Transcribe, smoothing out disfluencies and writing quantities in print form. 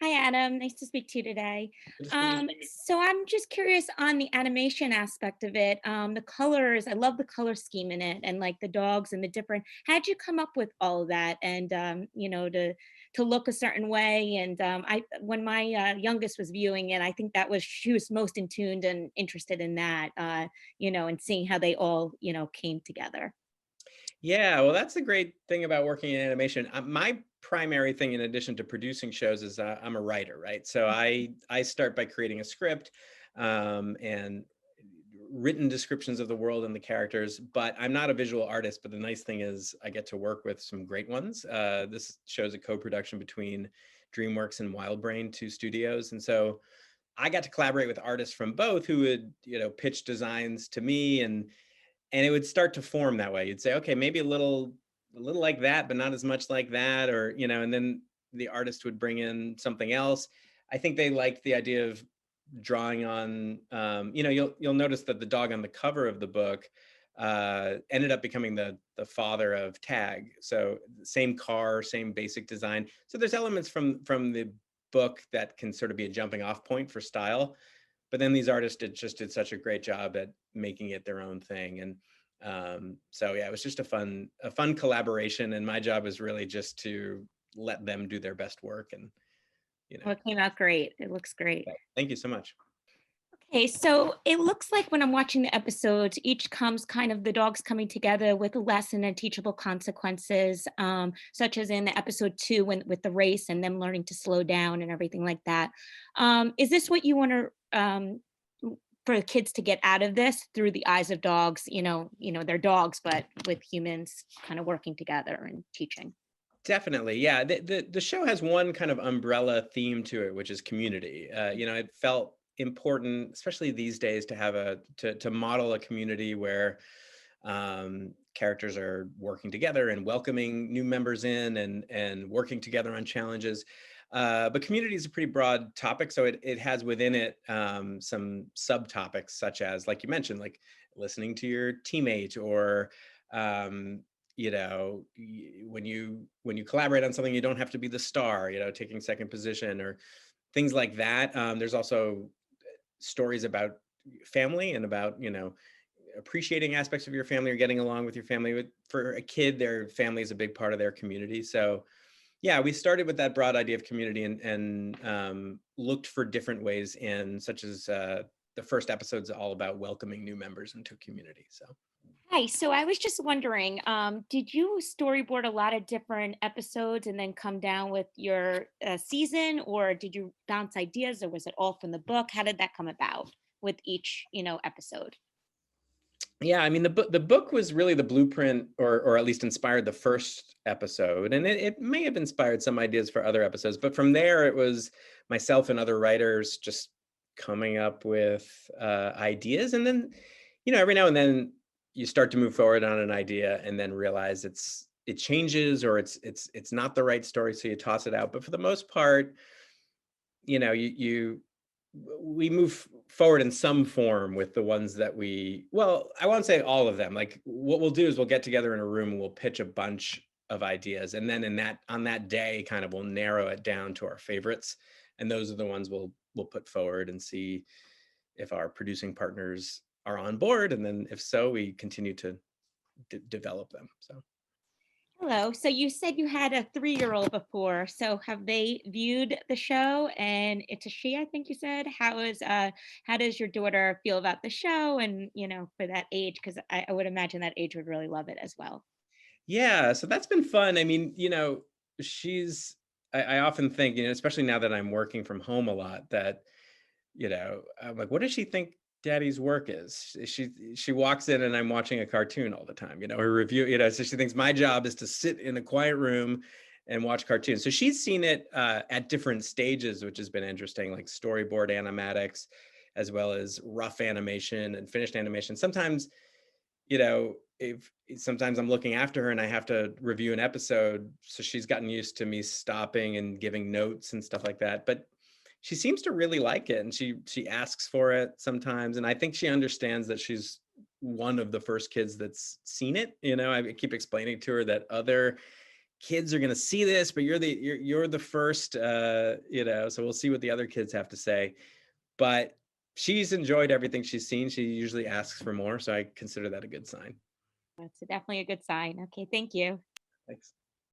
Hi, Adam. Nice to speak to you today. Good to speak with you. So I'm just curious on the animation aspect of it. The colors, I love the color scheme in it, and like the dogs and the different. How'd you come up with all of that? And to look a certain way. And I, when my youngest was viewing it, I think that was she was most in tuned and interested in that. And seeing how they all came together. Yeah, well, that's the great thing about working in animation. My primary thing, in addition to producing shows, is I'm a writer, right? So I start by creating a script and written descriptions of the world and the characters. But I'm not a visual artist. But the nice thing is I get to work with some great ones. This shows a co-production between DreamWorks and WildBrain, two studios, and so I got to collaborate with artists from both who would pitch designs to me and it would start to form that way. You'd say, okay, maybe a little like that, but not as much like that, or and then the artist would bring in something else. I think they liked the idea of drawing on, you'll notice that the dog on the cover of the book ended up becoming the father of Tag. So same car, same basic design. So there's elements from the book that can sort of be a jumping off point for style, but then these artists did such a great job at making it their own thing. And so yeah, it was just a fun collaboration, and my job is really just to let them do their best work. And you know Well, it came out great. It looks great. thank you so much. Okay, so it looks like when I'm watching the episodes, each comes kind of the dogs coming together with a lesson and teachable consequences, such as in the episode 2 when with the race and them learning to slow down and everything like that. Is this what you want to for the kids to get out of this through the eyes of dogs? They're dogs, but with humans kind of working together and teaching. Definitely, yeah. The show has one kind of umbrella theme to it, which is community. It felt important, especially these days, to have to model a community where characters are working together and welcoming new members in and working together on challenges. But community is a pretty broad topic, so it has within it some subtopics, such as, like you mentioned, like listening to your teammate, or um, when you collaborate on something, you don't have to be the star, taking second position or things like that. There's also stories about family and about appreciating aspects of your family or getting along with your family. For a kid, their family is a big part of their community. So yeah, we started with that broad idea of community and looked for different ways in, such as the first episode's all about welcoming new members into a community. So Hi, so I was just wondering, did you storyboard a lot of different episodes and then come down with your season, or did you bounce ideas, or was it all from the book? How did that come about with each, episode? yeah, I mean, the book was really the blueprint, or at least inspired the first episode, and it may have inspired some ideas for other episodes. But from there, it was myself and other writers just coming up with ideas, and then every now and then you start to move forward on an idea, and then realize it changes, or it's not the right story, so you toss it out. But for the most part, you we move forward in some form with the ones that I won't say all of them. Like, what we'll do is we'll get together in a room and we'll pitch a bunch of ideas, and then on that day, kind of, we'll narrow it down to our favorites, and those are the ones we'll put forward and see if our producing partners are on board, and then if so, we continue to develop them. So Hello. So you said you had a 3-year-old before. So have they viewed the show? And it's a she, I think you said. How does your daughter feel about the show? And for that age, because I would imagine that age would really love it as well. yeah, so that's been fun. I mean, she's I often think, especially now that I'm working from home a lot, that I'm like, what does she think daddy's work is? She walks in and I'm watching a cartoon all the time, or review, so she thinks my job is to sit in a quiet room and watch cartoons. So she's seen it at different stages, which has been interesting, like storyboard animatics, as well as rough animation and finished animation. Sometimes, if sometimes I'm looking after her and I have to review an episode, so she's gotten used to me stopping and giving notes and stuff like that. But she seems to really like it, and she asks for it sometimes, and I think she understands that she's one of the first kids that's seen it. I keep explaining to her that other kids are going to see this, but you're the first, so we'll see what the other kids have to say. But she's enjoyed everything she's seen. She usually asks for more, so I consider that a good sign. That's definitely a good sign. Okay, thank you. Thanks.